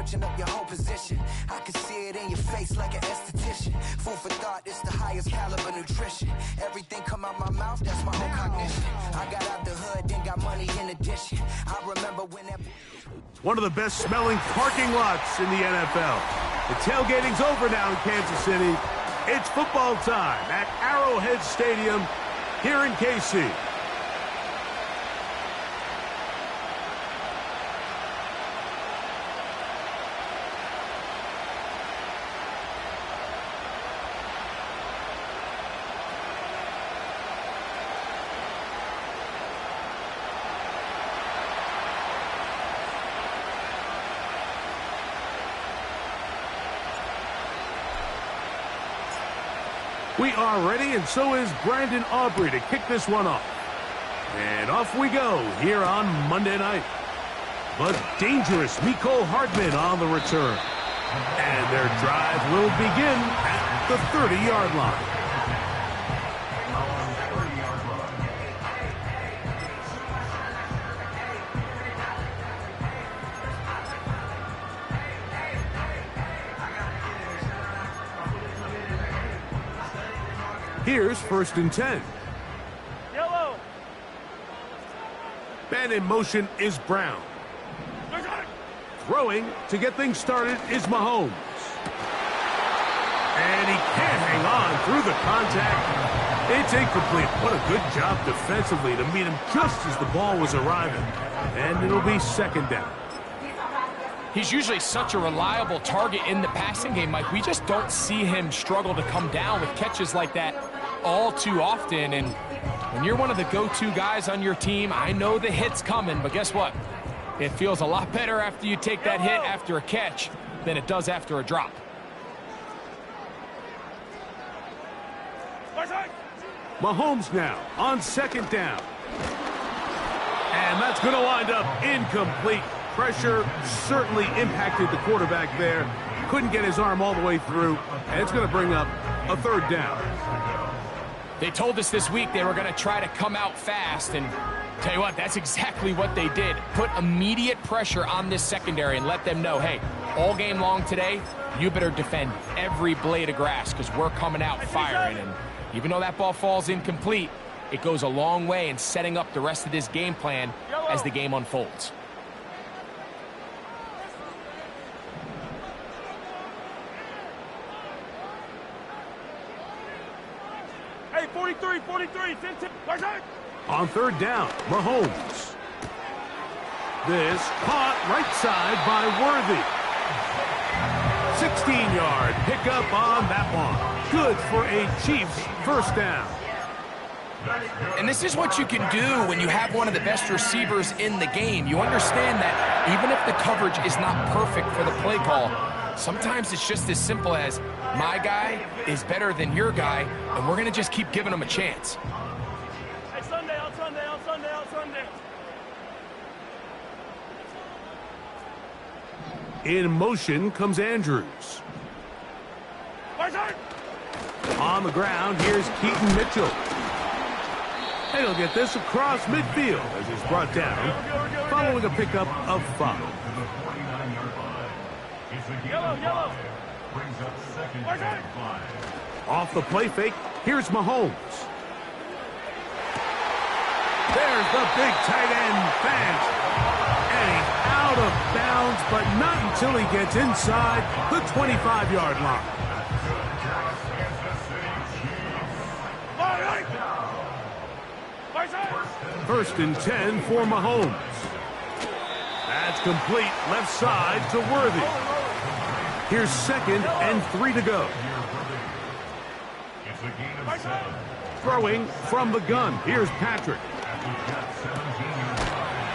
switching up your whole position. I can see it in your face like an esthetician. Food for thought, it's the highest caliber nutrition. Everything come out my mouth, that's my own cognition. I got out the hood, then got money in addition. I remember when that... One of the best smelling parking lots in the NFL. The tailgating's over now in Kansas City. It's football time at Arrowhead Stadium here in KC. We are ready, and so is Brandon Aubrey to kick this one off. And off we go here on Monday night. But dangerous Mecole Hardman on the return. And their drive will begin at the 30-yard line. Here's 1st and 10. Yellow. Man in motion is Brown. Throwing to get things started is Mahomes. And he can't hang on through the contact. It's incomplete. What a good job defensively to meet him just as the ball was arriving. And it'll be 2nd down. He's usually such a reliable target in the passing game, Mike. We just don't see him struggle to come down with catches like that all too often. And when you're one of the go-to guys on your team, I know the hit's coming, but guess what? It feels a lot better after you take that hit after a catch than it does after a drop. Mahomes now on 2nd down. And that's going to wind up incomplete. Pressure certainly impacted the quarterback there. Couldn't get his arm all the way through, and it's going to bring up a 3rd down. They told us this week they were going to try to come out fast, and tell you what, that's exactly what they did. Put immediate pressure on this secondary and let them know, hey, all game long today, you better defend every blade of grass because we're coming out firing. And even though that ball falls incomplete, it goes a long way in setting up the rest of this game plan as the game unfolds. Hey, 43, 10, 10. On 3rd down, Mahomes. This caught right side by Worthy. 16-yard pickup on that one. Good for a Chiefs 1st down. And this is what you can do when you have one of the best receivers in the game. You understand that even if the coverage is not perfect for the play call, sometimes it's just as simple as my guy is better than your guy, and we're going to just keep giving him a chance. Hey, Sunday, on Sunday, on Sunday, on Sunday. In motion comes Andrews. On the ground, here's Keaton Mitchell. And he'll get this across midfield as he's brought down, following a pickup of 5. Yellow. Off the play fake, here's Mahomes. There's the big tight end bench. And he's out of bounds, but not until he gets inside the 25-yard line. First and 10 for Mahomes. That's complete left side to Worthy. Here's 2nd and 3 to go. Throwing from the gun. Here's Patrick.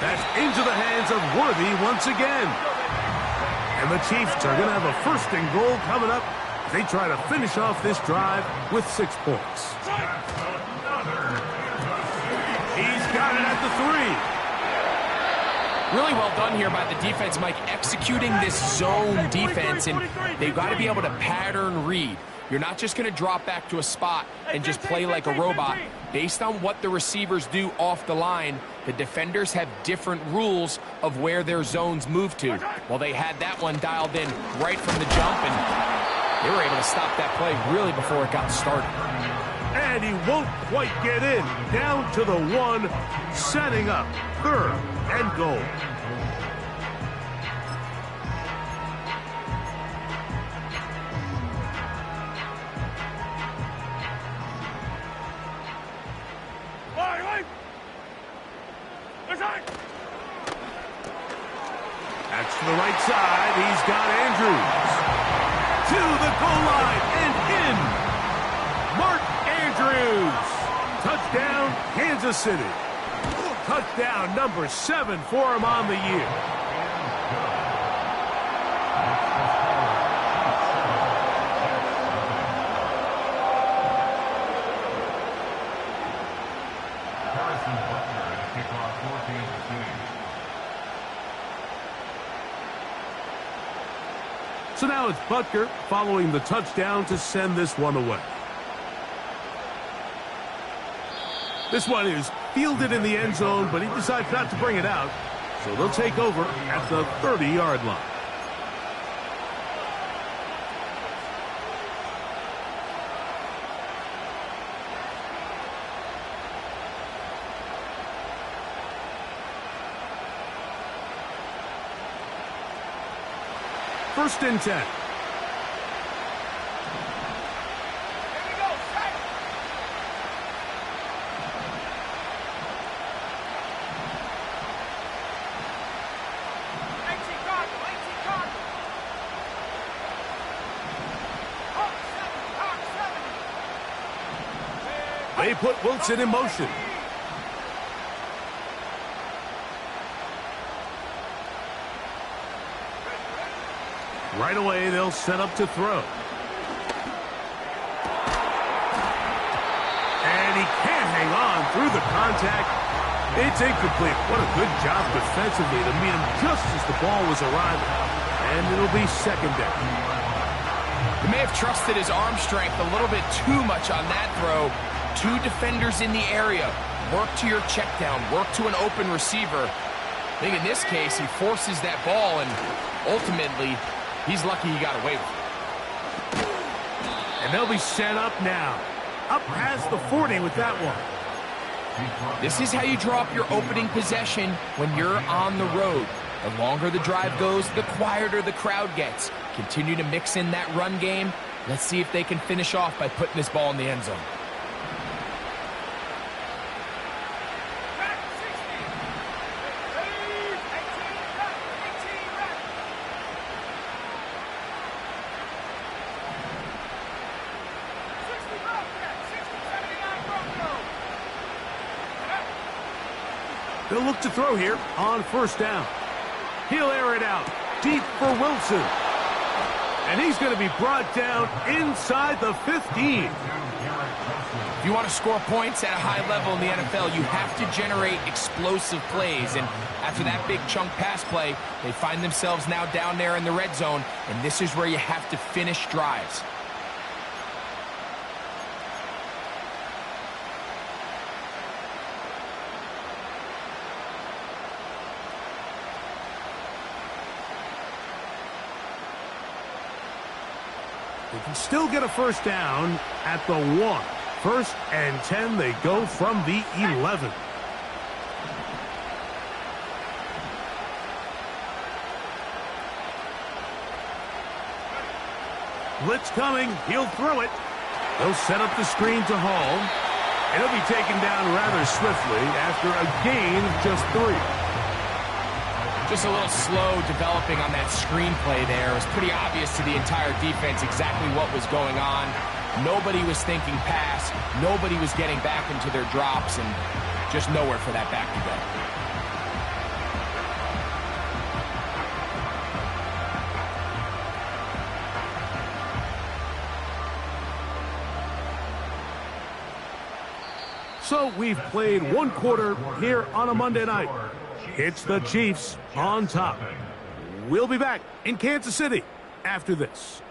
That's into the hands of Worthy once again. And the Chiefs are going to have a 1st and goal coming up as they try to finish off this drive with 6 points. He's got it at the 3. Really well done here by the defense, Mike, executing this zone defense, and they've got to be able to pattern read. You're not just going to drop back to a spot and just play like a robot. Based on what the receivers do off the line, the defenders have different rules of where their zones move to. Well, they had that one dialed in right from the jump, and they were able to stop that play really before it got started. And he won't quite get in. Down to the 1, setting up 3rd and goal. That's to the right side. He's got Andrews. To the goal line and in. Mark Andrews. Touchdown, Kansas City. Touchdown number 7 for him on the year. So now it's Butker following the touchdown to send this one away. This one is fielded in the end zone, but he decides not to bring it out. So they'll take over at the 30-yard line. First and 10. They put Wilson in motion. Right away, they'll set up to throw. And he can't hang on through the contact. It's incomplete. What a good job defensively to meet him just as the ball was arriving. And it'll be second down. He may have trusted his arm strength a little bit too much on that throw. 2 defenders in the area. Work to your check down. Work to an open receiver. I think in this case, he forces that ball, and ultimately, he's lucky he got away with it. And they'll be set up now. Up past the 40 with that one. This is how you draw up your opening possession when you're on the road. The longer the drive goes, the quieter the crowd gets. Continue to mix in that run game. Let's see if they can finish off by putting this ball in the end zone. They'll look to throw here on first down. He'll air it out deep for Wilson. And he's going to be brought down inside the 15. If you want to score points at a high level in the NFL, you have to generate explosive plays. And after that big chunk pass play, they find themselves now down there in the red zone. And this is where you have to finish drives. They can still get a first down at the 1. First and 10, they go from the 11. Blitz coming. He'll throw it. They'll set up the screen to Hall. And he'll be taken down rather swiftly after a gain of just 3. Just a little slow developing on that screenplay there. It was pretty obvious to the entire defense exactly what was going on. Nobody was thinking pass. Nobody was getting back into their drops, and just nowhere for that back to go. So we've played 1 quarter here on a Monday night. It's the Chiefs on top. We'll be back in Kansas City after this.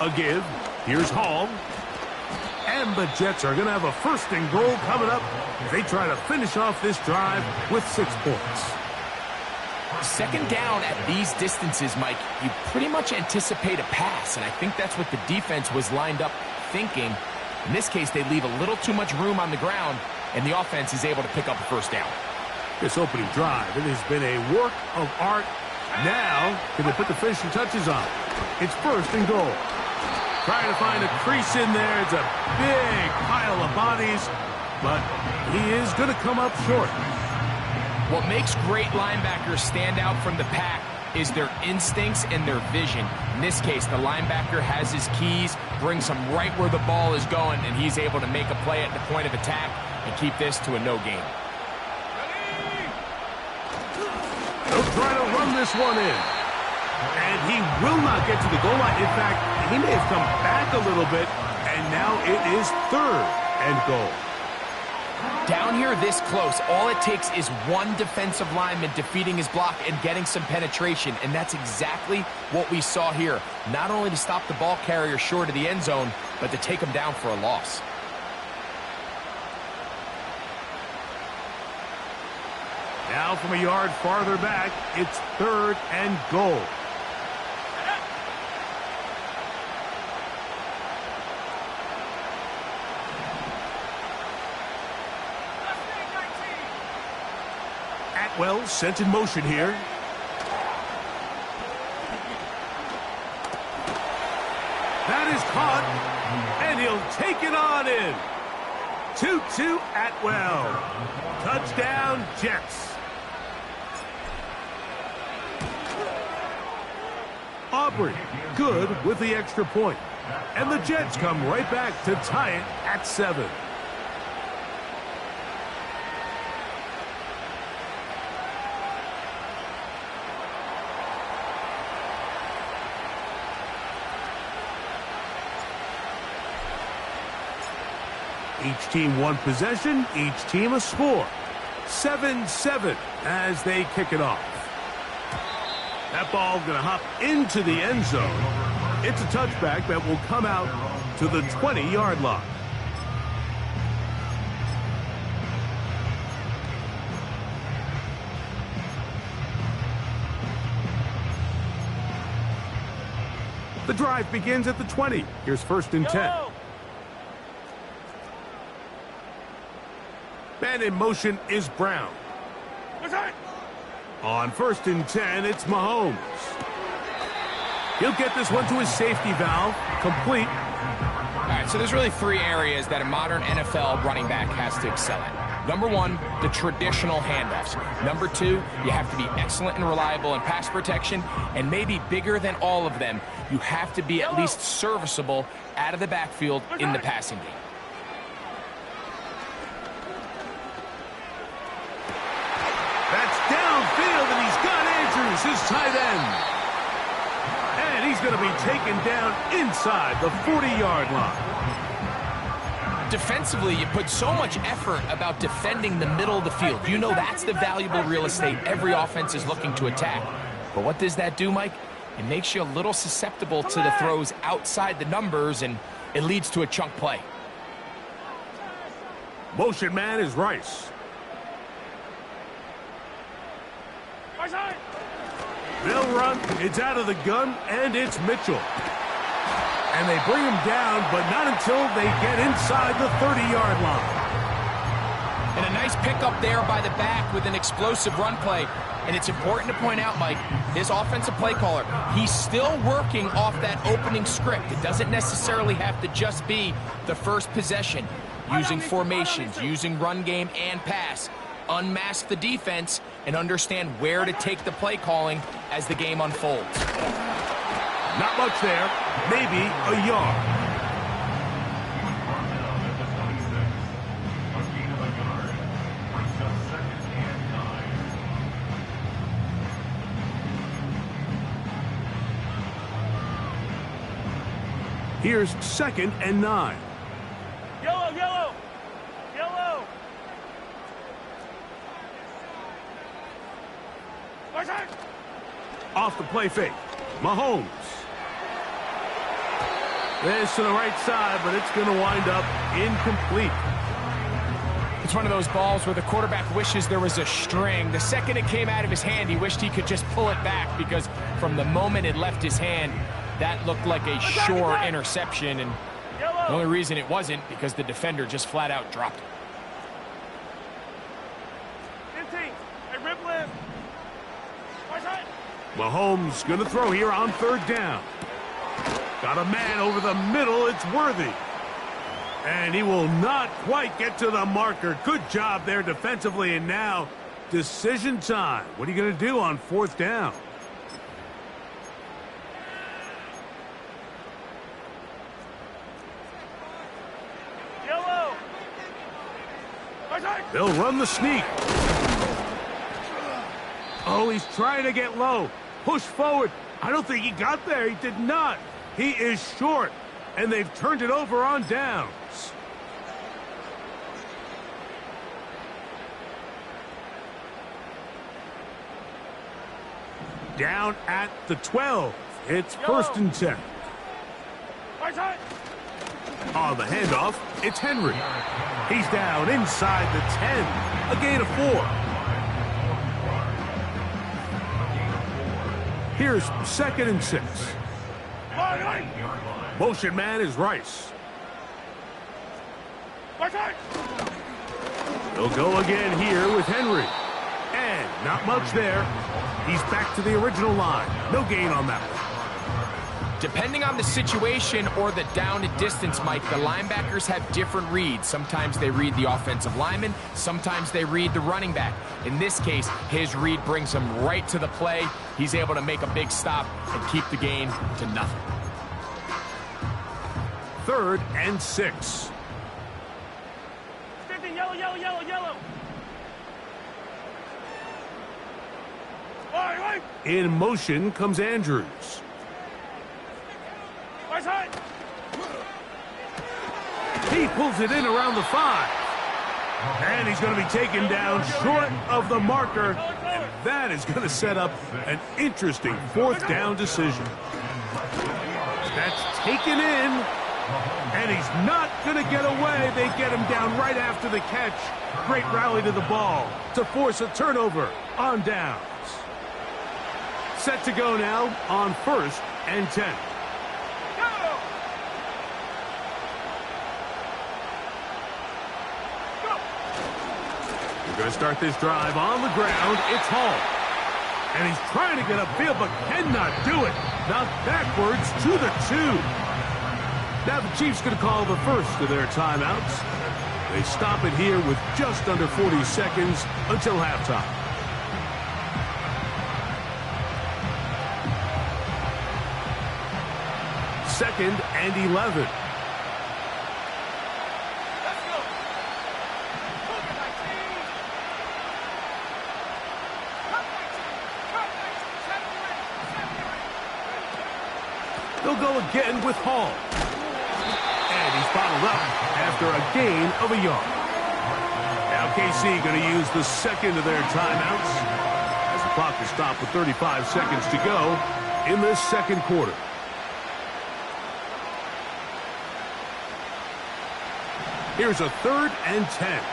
A give. Here's Hall. And the Jets are going to have a first and goal coming up. They try to finish off this drive with 6 points. Second down at these distances, Mike, you pretty much anticipate a pass, and I think that's what the defense was lined up thinking. In this case, they leave a little too much room on the ground, and the offense is able to pick up a first down. This opening drive, it has been a work of art. Now, can they put the finishing touches on? It's first and goal. Trying to find a crease in there. It's a big pile of bodies, but he is going to come up short. What makes great linebackers stand out from the pack is their instincts and their vision. In this case, the linebacker has his keys, brings him right where the ball is going, and he's able to make a play at the point of attack and keep this to a no gain. They'll try to run this one in. And he will not get to the goal line. In fact, he may have come back a little bit, and now it is third and goal. Down here this close, all it takes is one defensive lineman defeating his block and getting some penetration, and that's exactly what we saw here. Not only to stop the ball carrier short of the end zone, but to take him down for a loss. Now from a yard farther back, it's third and goal. Atwell sent in motion here. That is caught, and he'll take it on in. 2-2 Atwell. Touchdown, Jets. Aubrey, good with the extra point. And the Jets come right back to tie it at 7. Each team one possession, each team a score. 7-7 as they kick it off. That ball going to hop into the end zone. It's a touchback that will come out to the 20-yard line. The drive begins at the 20. Here's first and 10. Man in motion is Brown. On first and 10, it's Mahomes. He'll get this one to his safety valve, complete. All right, so there's really 3 areas that a modern NFL running back has to excel at. Number 1, the traditional handoffs. Number 2, you have to be excellent and reliable in pass protection, and maybe bigger than all of them, you have to be at least serviceable out of the backfield in the passing game. That's downfield, and he's got Andrews, his tight end. And he's going to be taken down inside the 40-yard line. Defensively, you put so much effort about defending the middle of the field. You know that's the valuable real estate every offense is looking to attack. But what does that do, Mike? It makes you a little susceptible to the throws outside the numbers, and it leads to a chunk play. Motion man is Rice. They'll run. It's out of the gun, and it's Mitchell. And they bring him down, but not until they get inside the 30-yard line. And a nice pickup there by the back with an explosive run play. And it's important to point out, Mike, his offensive play caller, he's still working off that opening script. It doesn't necessarily have to just be the first possession. Using formations, using run game and pass. Unmask the defense and understand where to take the play calling as the game unfolds. Not much there. Maybe a yard. Here's second and 9. Yellow, yellow, yellow. Off the play fake. Mahomes. This to the right side, but it's going to wind up incomplete. It's one of those balls where the quarterback wishes there was a string. The second it came out of his hand, he wished he could just pull it back, because from the moment it left his hand, that looked like a sure interception. And the only reason it wasn't because the defender just flat out dropped it. 15. Hey, rip left. Right side. Mahomes going to throw here on 3rd down. Got a man over the middle. It's Worthy. And he will not quite get to the marker. Good job there defensively. And now decision time. What are you going to do on 4th down? Yellow. Right side. They'll run the sneak. Oh, he's trying to get low. Push forward. I don't think he got there. He did not. He is short. And they've turned it over on downs. Down at the 12. It's 1st and 10. Right side. On the handoff, it's Henry. He's down inside the 10. A gain of 4. Here's 2nd and 6. Motion man is Rice. Right side. They'll go again here with Henry. And not much there. He's back to the original line. No gain on that one. Depending on the situation or the down and distance, Mike, the linebackers have different reads. Sometimes they read the offensive lineman. Sometimes they read the running back. In this case, his read brings him right to the play. He's able to make a big stop and keep the gain to nothing. 3rd and 6. 15. Yellow, yellow, yellow, yellow. Right. In motion comes Andrews. Right side. He pulls it in around the 5. And he's going to be taken down short of the marker. And that is going to set up an interesting 4th down decision. That's taken in. And he's not going to get away. They get him down right after the catch. Great rally to the ball to force a turnover on downs. Set to go now on 1st and 10. We're going to start this drive on the ground. It's Hall. And he's trying to get upfield, but cannot do it. Now backwards to the 2. Now the Chiefs going to call the first of their timeouts. They stop it here with just under 40 seconds until halftime. Second and 11. They'll go again with Hall. And he's bottled up after a gain of a yard. Now KC going to use the second of their timeouts as the clock is stopped with 35 seconds to go in this 2nd quarter. Here's a 3rd and 10.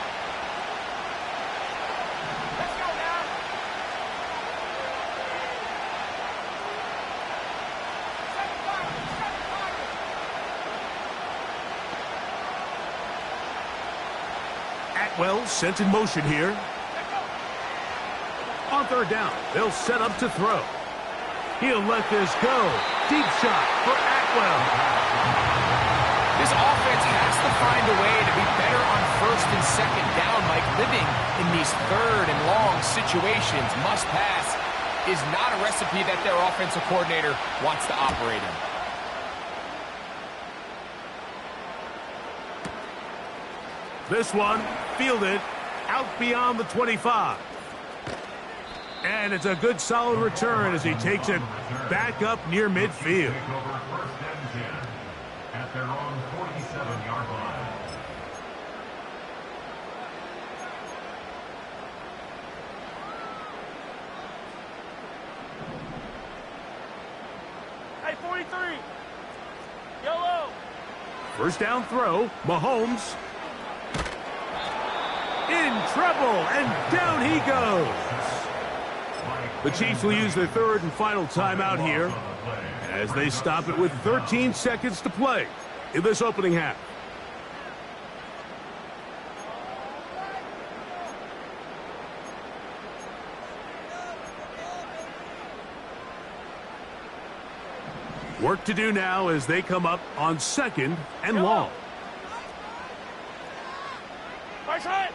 Atwell sent in motion here. On 3rd down, they'll set up to throw. He'll let this go. Deep shot for Atwell. This offense has to find a way to be better on 1st and 2nd down, Mike. Living in these 3rd and long situations, must pass, is not a recipe that their offensive coordinator wants to operate in. This one fielded out beyond the 25. And it's a good solid return as he takes it back up near midfield. At their own 47-yard line. Hey, 43. Yellow. First down throw, Mahomes. In trouble, and down he goes. The Chiefs will use their third and final timeout here as they stop it with 13 seconds to play in this opening half. Work to do now as they come up on second and long. Right side.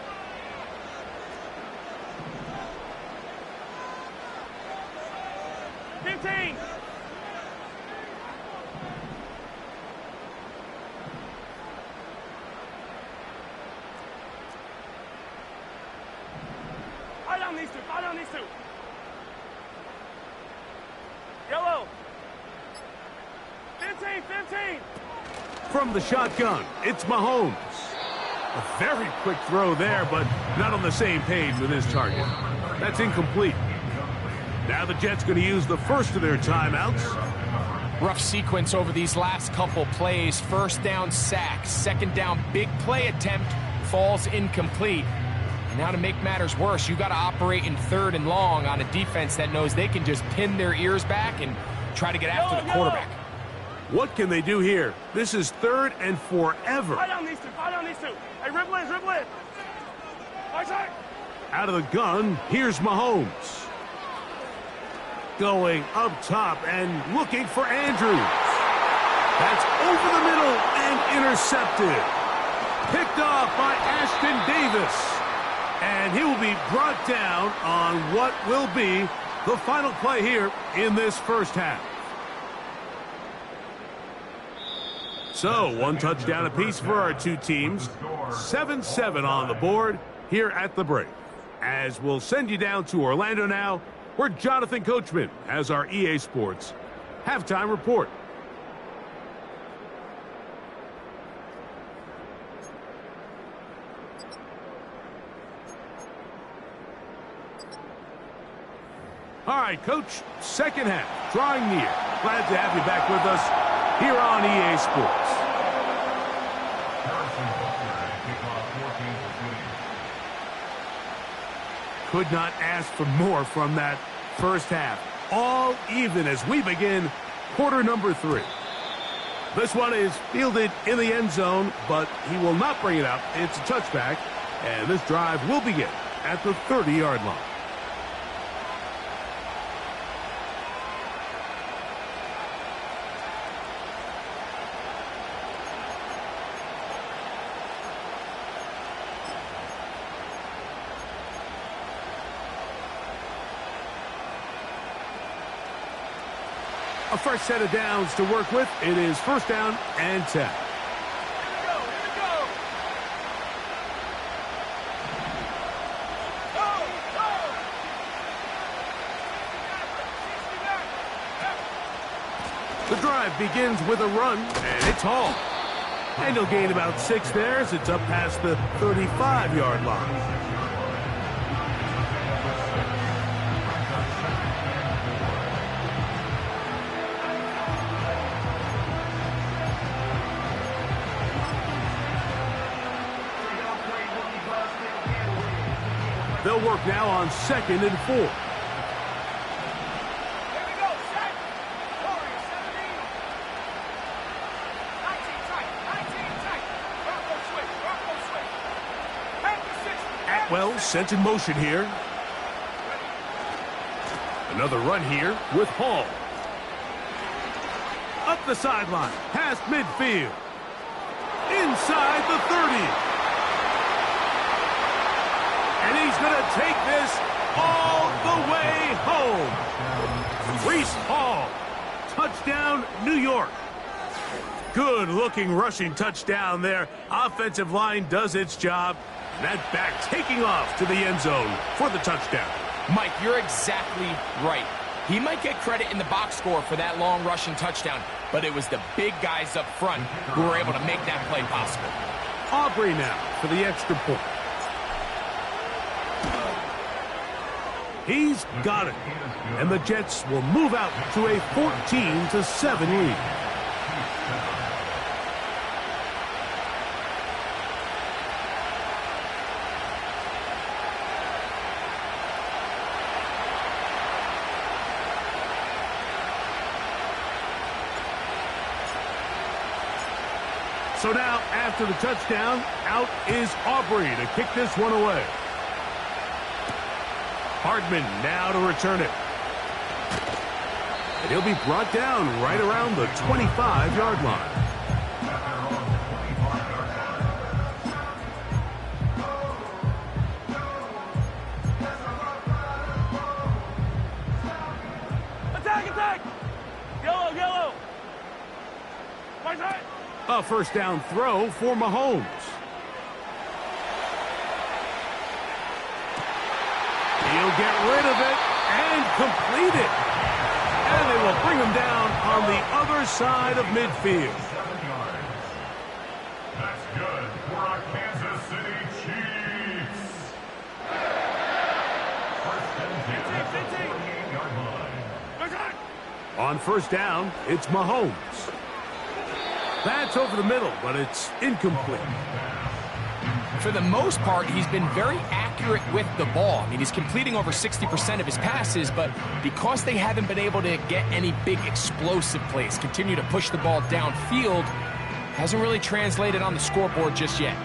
Eye down these two. Yellow. 15. From the shotgun, it's Mahomes. A very quick throw there, but not on the same page with his target. That's incomplete. Now the Jets going to use the first of their timeouts. Rough sequence over these last couple plays. First down sack, second down big play attempt, falls incomplete. And now to make matters worse, you got to operate in third and long on a defense that knows they can just pin their ears back and try to get after the quarterback. What can they do here? This is third and forever. Eye down these two. Hey, dribble in. Right side. Out of the gun, here's Mahomes. Going up top and looking for Andrews. That's over the middle and intercepted. Picked off by Ashton Davis. And he will be brought down on what will be the final play here in this first half. So, one touchdown apiece for our two teams. 7-7 on the board here at the break. As we'll send you down to Orlando now, where Jonathan Coachman has our EA Sports halftime report. All right, Coach, second half, drawing near. Glad to have you back with us here on EA Sports. Could not ask for more from that first half. All even as we begin quarter number 3. This one is fielded in the end zone, but he will not bring it up. It's a touchback, and this drive will begin at the 30-yard line. A fresh set of downs to work with. It is first down and 10. Here we go. The drive begins with a run, and it's Hall. And he'll gain about 6 there as it's up past the 35-yard line. They'll work now on second and 4. Here we go. Set. Warrior 17. 19 tight. Bronco switch. Atwell sent in motion here. Another run here with Hall. Up the sideline, past midfield. Inside the 30. And he's going to take this all the way home. Breece Hall, touchdown, New York. Good-looking rushing touchdown there. Offensive line does its job. That back taking off to the end zone for the touchdown. Mike, you're exactly right. He might get credit in the box score for that long rushing touchdown, but it was the big guys up front who were able to make that play possible. Aubrey now for the extra point. He's got it. And the Jets will move out to a 14-7 lead. So now, after the touchdown, out is Aubrey to kick this one away. Hardman now to return it. And he'll be brought down right around the 25-yard line. Attack! Yellow! Right side! A first down throw for Mahomes. He'll get rid of it and complete it. And they will bring him down on the other side of midfield. 7 yards. That's good for our Kansas City Chiefs. First and 10 at the 48-yard line. On first down, it's Mahomes. That's over the middle, but it's incomplete. For the most part, he's been very accurate with the ball. I mean, he's completing over 60% of his passes, but because they haven't been able to get any big explosive plays, continue to push the ball downfield, hasn't really translated on the scoreboard just yet.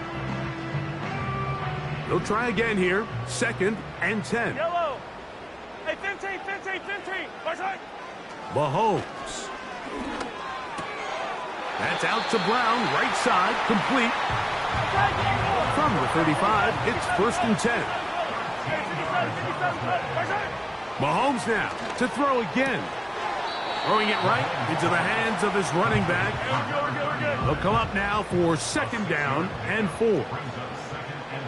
They'll try again here. 2nd and 10. Yellow! Hey, 15! Right side! Mahomes. That's out to Brown, right side, complete. From the 35, it's 1st and 10. Mahomes now to throw again. Throwing it right into the hands of his running back. They'll come up now for 2nd down and 4.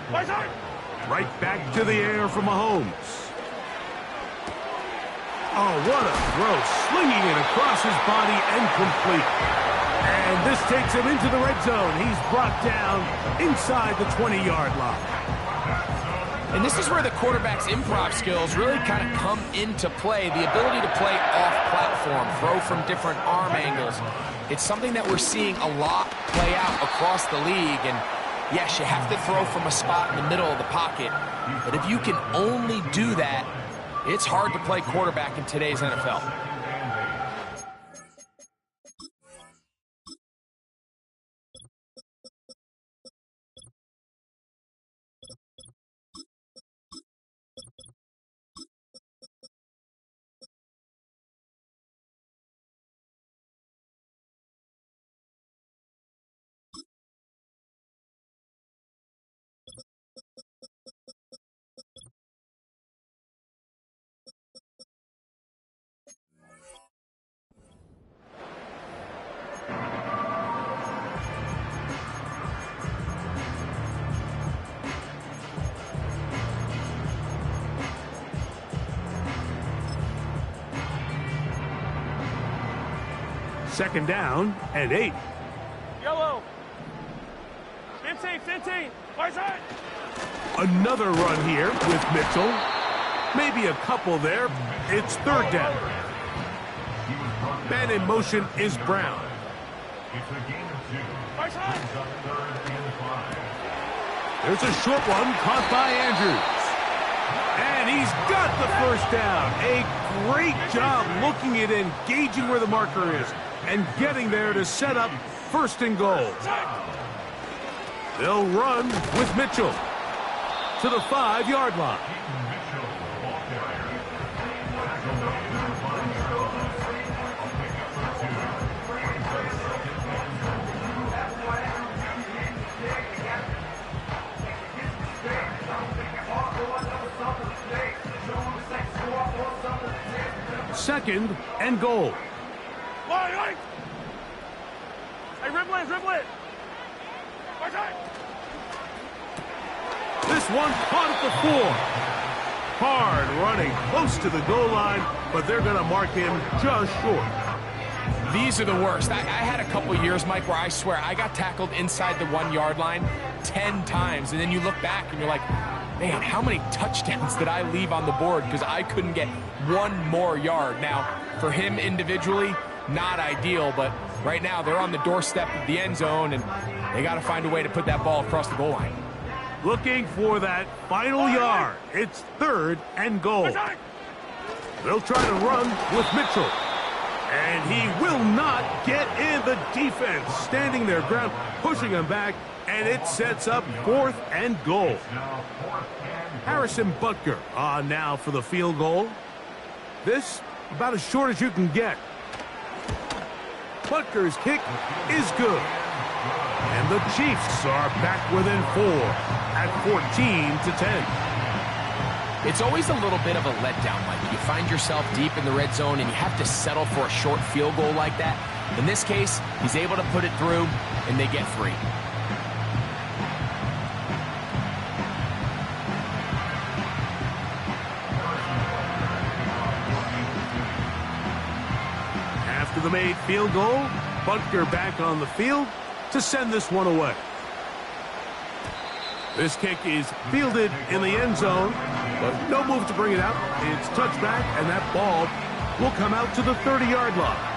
Right back to the air for Mahomes. Oh, what a throw. Slinging it across his body and complete. And this takes him into the red zone. He's brought down inside the 20-yard line. And this is where the quarterback's improv skills really kind of come into play. The ability to play off-platform, throw from different arm angles. It's something that we're seeing a lot play out across the league. And yes, you have to throw from a spot in the middle of the pocket. But if you can only do that, it's hard to play quarterback in today's NFL. Second down and 8. Yellow! 15! Right side! Another run here with Mitchell. Maybe a couple there. It's 3rd down. Man in motion is Brown. It's a gain of 2. Right side! Brings up 3rd and 5. There's a short one caught by Andrews. And he's got the first down. A great job looking at engaging where the marker is and getting there to set up 1st and goal. They'll run with Mitchell to the 5-yard line. Second and goal. Right! Hey, dribble it! Right side! This one caught at the 4. Hard running close to the goal line, but they're going to mark him just short. These are the worst. I had a couple years, Mike, where I swear I got tackled inside the 1-yard line 10 times, and then you look back and you're like, man, how many touchdowns did I leave on the board because I couldn't get one more yard? Now, for him individually, not ideal, but right now they're on the doorstep of the end zone, and they got to find a way to put that ball across the goal line. Looking for that final yard. It's 3rd and goal. They'll try to run with Mitchell. And he will not get in. The defense standing their ground, pushing him back, and it sets up 4th and goal. Harrison Butker on now for the field goal. This about as short as you can get. Butker's kick is good. And the Chiefs are back within 4 at 14-10. It's always a little bit of a letdown, Mike. You find yourself deep in the red zone and you have to settle for a short field goal like that. In this case, he's able to put it through, and they get 3. After the made field goal, Butker back on the field to send this one away. This kick is fielded in the end zone, but no move to bring it out. It's touchback, and that ball will come out to the 30-yard line.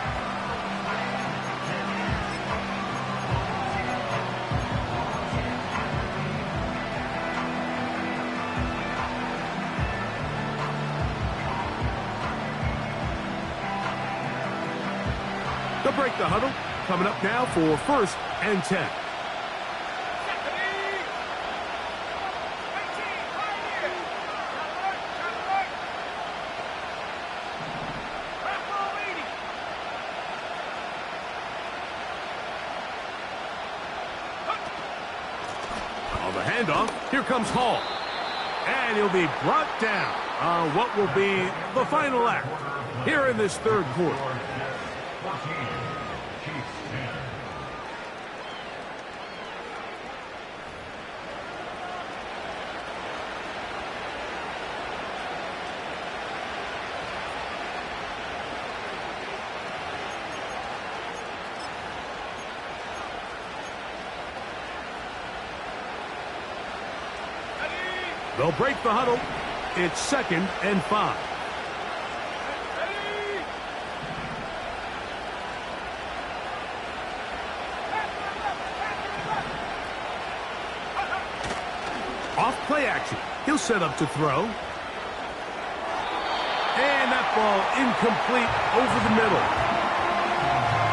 They'll break the huddle. Coming up now for 1st and 10. On the handoff, here comes Hall. And he'll be brought down on what will be the final act here in this 3rd quarter. They'll break the huddle. It's 2nd and 5. Off play action. He'll set up to throw. And that ball incomplete over the middle.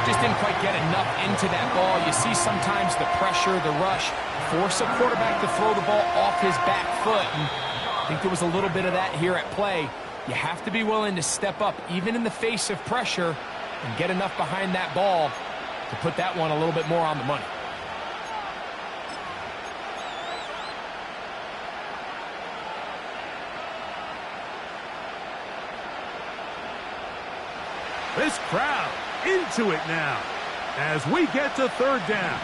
Just didn't quite get enough into that ball. You see sometimes the pressure, the rush, force a quarterback to throw the ball off his back foot. And I think there was a little bit of that here at play. You have to be willing to step up, even in the face of pressure, and get enough behind that ball to put that one a little bit more on the money. This crowd into it now as we get to 3rd down.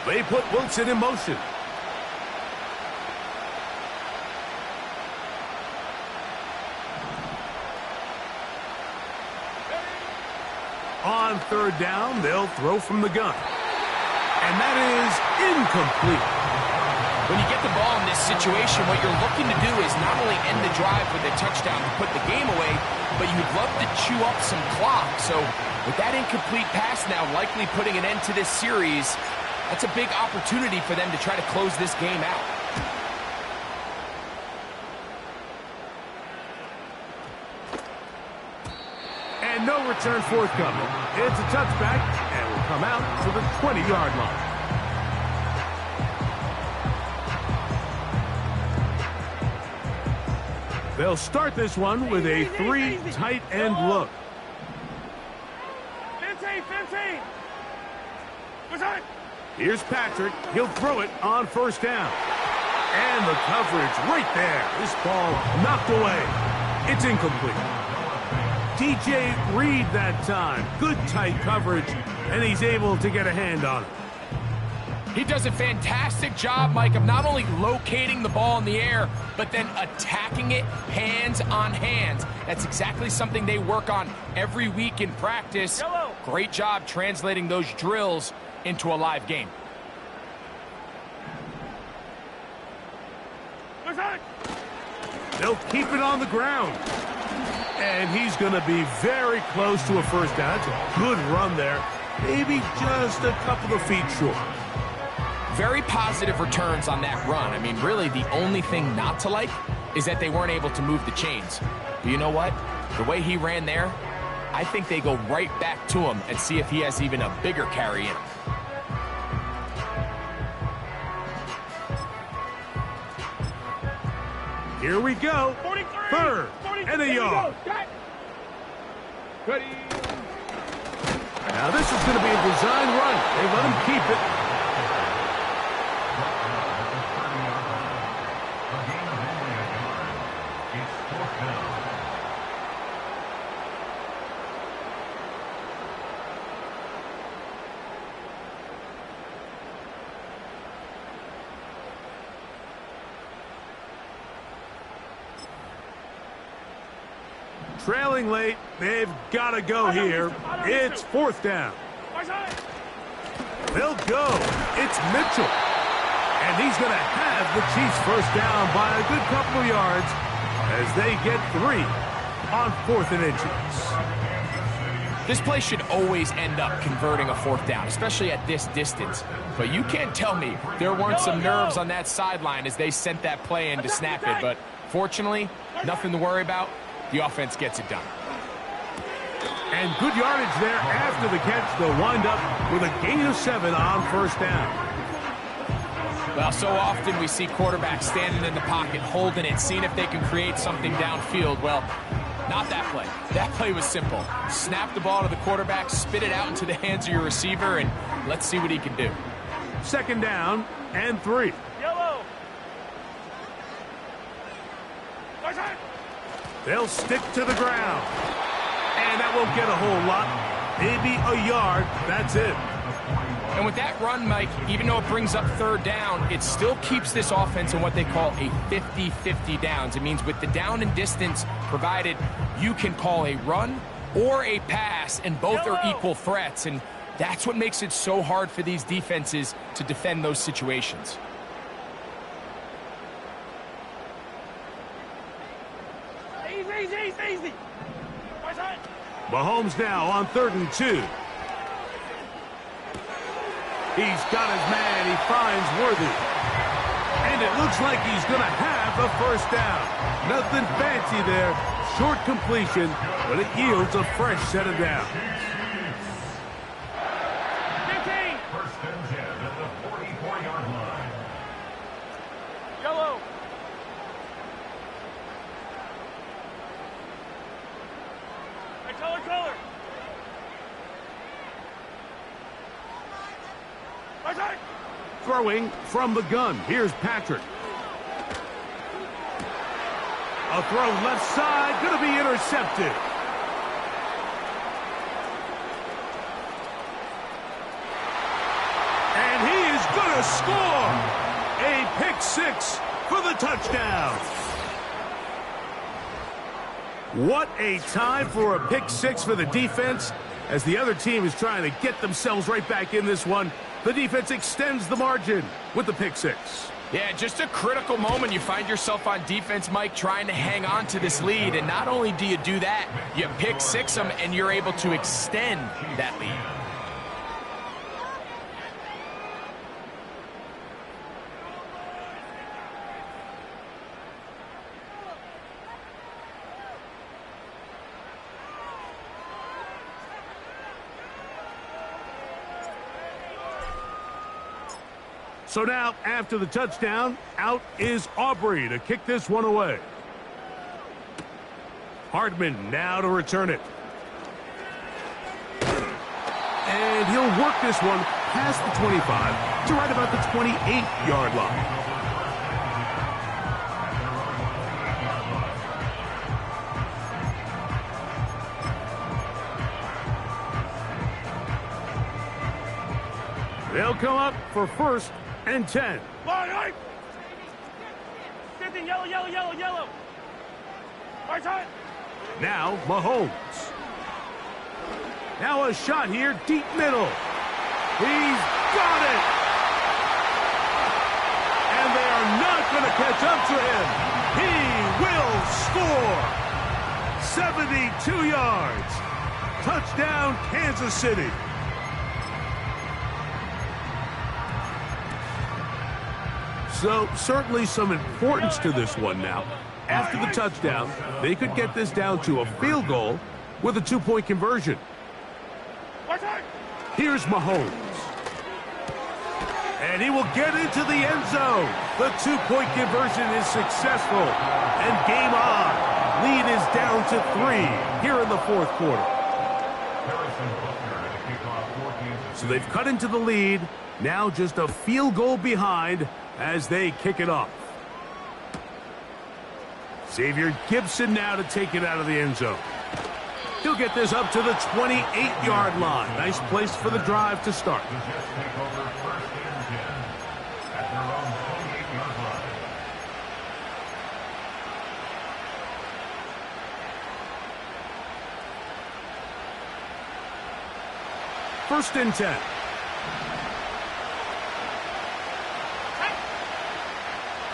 They put Wilson in motion. On 3rd down, they'll throw from the gun. And that is incomplete. When you get the ball in this situation, what you're looking to do is not only end the drive with a touchdown to put the game away, but you'd love to chew up some clock. So with that incomplete pass now likely putting an end to this series, that's a big opportunity for them to try to close this game out. And no return forthcoming. It's a touchback, and will come out to the 20-yard line. They'll start this one with a 3 tight end look. 15. What's on? Here's Patrick. He'll throw it on 1st down. And the coverage right there. This ball knocked away. It's incomplete. DJ Reed that time. Good tight coverage, and he's able to get a hand on it. He does a fantastic job, Mike, of not only locating the ball in the air, but then attacking it hands on hands. That's exactly something they work on every week in practice. Great job translating those drills into a live game. They'll keep it on the ground. And he's going to be very close to a 1st down. That's a good run there. Maybe just a couple of feet short. Very positive returns on that run. I mean, really, the only thing not to like is that they weren't able to move the chains. But you know what? The way he ran there, I think they go right back to him and see if he has even a bigger carry in him. Here we go. 43, Third 43, and a here we yard. go. Ready. Now this is going to be a design run. They let him keep it. Trailing late, they've got to go here. It's fourth down. They'll go. It's Mitchell. And he's going to have the Chiefs first down by a good couple of yards as they get 3 on 4th and inches. This play should always end up converting a 4th down, especially at this distance. But you can't tell me there weren't some nerves on that sideline as they sent that play in to snap it. But fortunately, nothing to worry about. The offense gets it done. And good yardage there after the catch. They'll wind up with a gain of 7 on first down. Well, so often we see quarterbacks standing in the pocket, holding it, seeing if they can create something downfield. Well, not that play. That play was simple. Snap the ball to the quarterback, spit it out into the hands of your receiver, and let's see what he can do. Second down and 3. Yellow. They'll stick to the ground. And that won't get a whole lot. Maybe a yard. That's it. And with that run, Mike, even though it brings up third down, it still keeps this offense in what they call a 50-50 downs. It means with the down and distance provided, you can call a run or a pass, and both are equal threats. And that's what makes it so hard for these defenses to defend those situations. Easy. Mahomes now on 3rd and 2. He's got his man. He finds Worthy. And it looks like he's going to have the first down. Nothing fancy there. Short completion, but it yields a fresh set of downs. 15. First and 10 at the 44-yard line. Yellow. Color. Throwing from the gun. Here's Patrick. A throw left side. Going to be intercepted. And he is going to score. A pick 6 for the touchdown. What a time for a pick 6 for the defense. As the other team is trying to get themselves right back in this one, the defense extends the margin with the pick 6. Yeah, just a critical moment. You find yourself on defense, Mike, trying to hang on to this lead. And not only do you do that, you pick 6 them, and you're able to extend that lead. So now, after the touchdown, out is Aubrey to kick this one away. Hardman now to return it. And he'll work this one past the 25 to right about the 28-yard line. They'll come up for 1st and 10. Line. 15, yellow. Right side. Now Mahomes. Now a shot here, deep middle. He's got it. And they are not going to catch up to him. He will score. 72 yards. Touchdown, Kansas City. So certainly some importance to this one now. After the touchdown, they could get this down to a field goal with a 2-point conversion. Here's Mahomes. And he will get into the end zone. The 2-point conversion is successful. And game on. Lead is down to 3 here in the fourth quarter. So they've cut into the lead. Now just a field goal behind as they kick it off. Xavier Gibson now to take it out of the end zone. He'll get this up to the 28-yard line. Nice place for the drive to start. First and 10.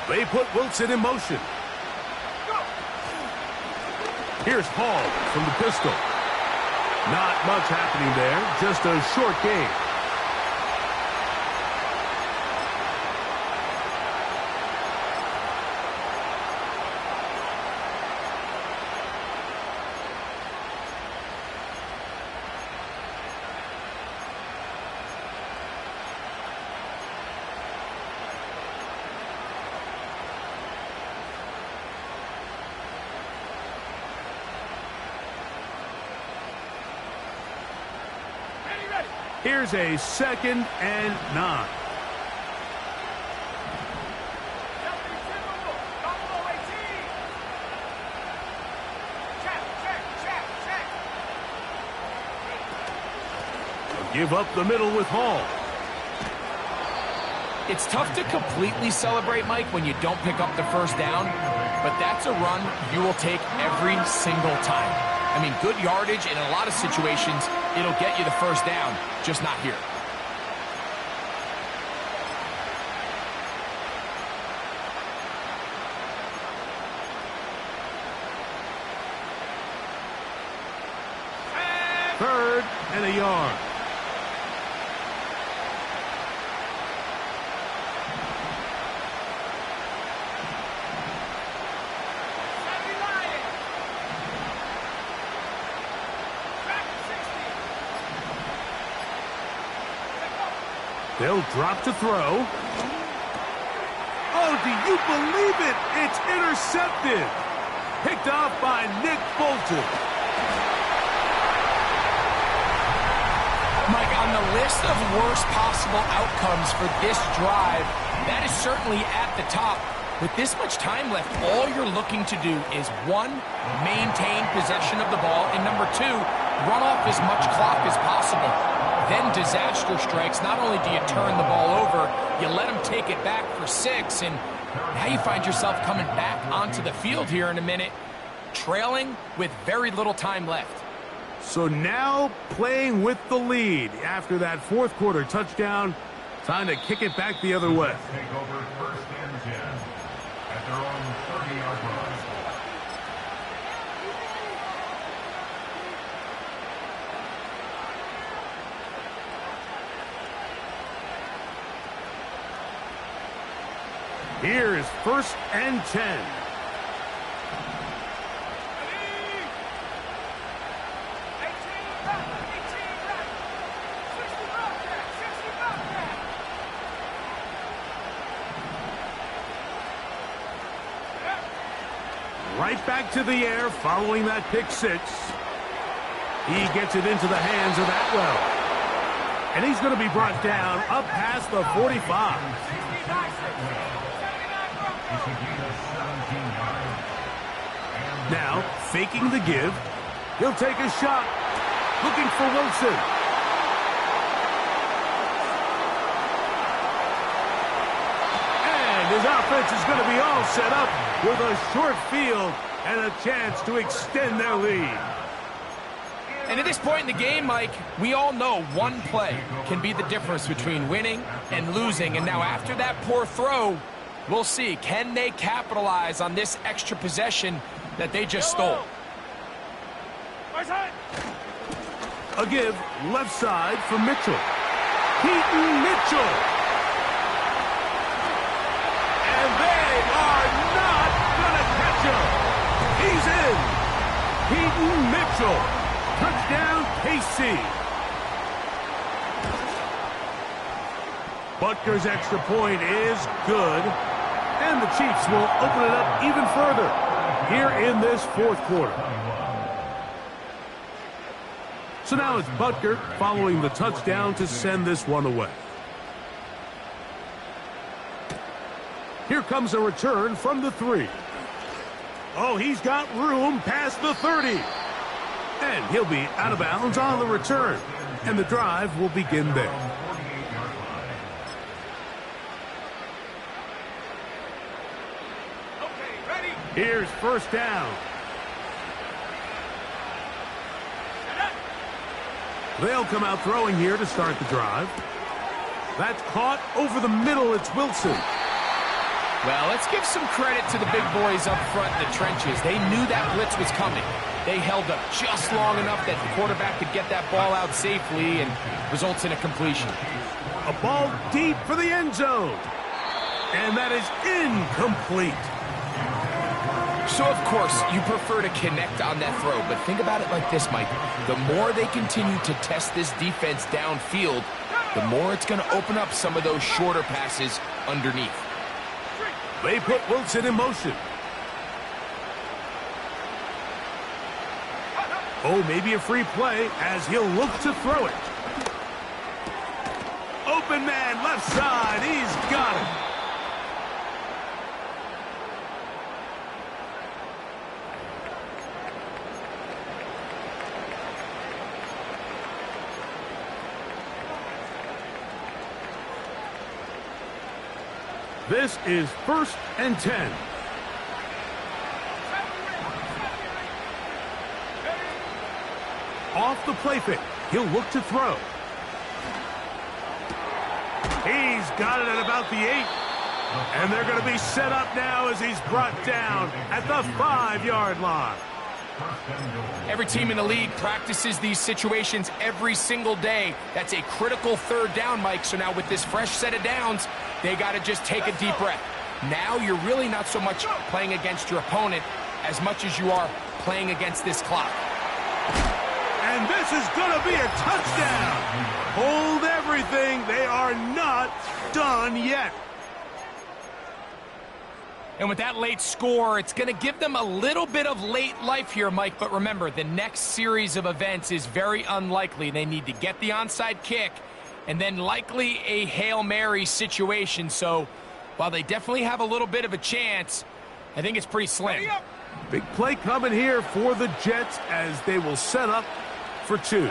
They put Wilson in motion. Here's Hall from the pistol. Not much happening there, just a short game. Here's a 2nd and 9. Give up the middle with Hall. It's tough to completely celebrate, Mike, when you don't pick up the first down, but that's a run you will take every single time. I mean, good yardage in a lot of situations, it'll get you the first down, just not here. Third and a yard. They'll drop to throw. Oh, do you believe it? It's intercepted. Picked off by Nick Bolton. Mike, on the list of worst possible outcomes for this drive, that is certainly at the top. With this much time left, all you're looking to do is, 1, maintain possession of the ball, and number 2, run off as much clock as possible. Then disaster strikes. Not only do you turn the ball over, you let them take it back for 6, and now you find yourself coming back onto the field here in a minute, trailing with very little time left. So now playing with the lead after that fourth quarter touchdown. Time to kick it back the other way. Take over 1st and 10 at their own 30-yard line. Here is 1st and 10. Right back to the air following that pick 6. He gets it into the hands of Atwell. And he's going to be brought down up past the 45. Now, faking the give. He'll take a shot. Looking for Wilson. And his offense is going to be all set up with a short field and a chance to extend their lead. And at this point in the game, Mike, we all know one play can be the difference between winning and losing. And now after that poor throw, we'll see, can they capitalize on this extra possession that they just stole? A give left side for Mitchell. Keaton Mitchell. Keaton Mitchell. Touchdown, KC. Butker's extra point is good. And the Chiefs will open it up even further here in this fourth quarter. So now it's Butker following the touchdown to send this one away. Here comes a return from the 3. Oh, he's got room past the 30. And he'll be out of bounds on the return. And the drive will begin there. Here's first down. They'll come out throwing here to start the drive. That's caught over the middle. It's Wilson. Well, let's give some credit to the big boys up front in the trenches. They knew that blitz was coming. They held up just long enough that the quarterback could get that ball out safely and results in a completion. A ball deep for the end zone. And that is incomplete. So, of course, you prefer to connect on that throw, but think about it like this, Mike. The more they continue to test this defense downfield, the more it's going to open up some of those shorter passes underneath. They put Wilson in motion. Oh, maybe a free play as he'll look to throw it. Open man, left side. He's got it. This is 1st and 10. Off the play fake. He'll look to throw. He's got it at about the 8. And they're going to be set up now as he's brought down at the 5-yard line. Every team in the league practices these situations every single day. That's a critical third down, Mike. So now with this fresh set of downs, they got to just take a deep breath. Now you're really not so much playing against your opponent as much as you are playing against this clock. And this is going to be a touchdown. Hold everything. They are not done yet. And with that late score, it's going to give them a little bit of late life here, Mike. But remember, the next series of events is very unlikely. They need to get the onside kick and then likely a Hail Mary situation. So while they definitely have a little bit of a chance, I think it's pretty slim. Big play coming here for the Jets as they will set up for 2.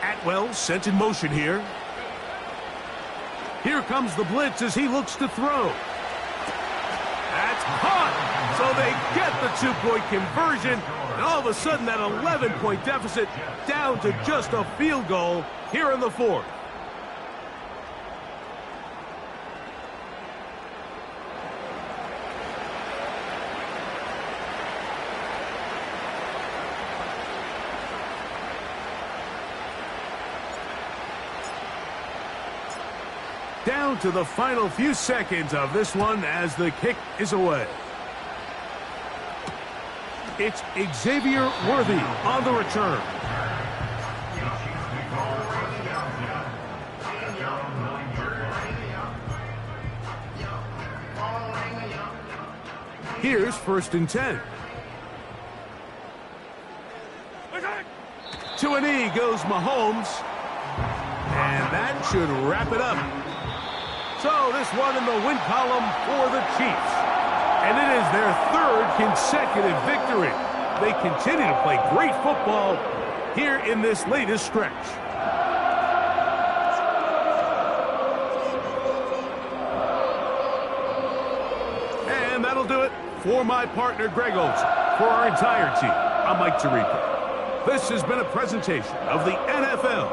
Atwell sent in motion here. Here comes the blitz as he looks to throw. That's caught. So they get the 2-point conversion. And all of a sudden, that 11-point deficit down to just a field goal here in the 4th. Down to the final few seconds of this one as the kick is away. It's Xavier Worthy on the return. Here's 1st and 10. To a knee goes Mahomes. And that should wrap it up. So this one in the win column for the Chiefs. And it is their 3rd consecutive victory. They continue to play great football here in this latest stretch. And that'll do it for my partner, Greg Olson. For our entire team, I'm Mike Tirico. This has been a presentation of the NFL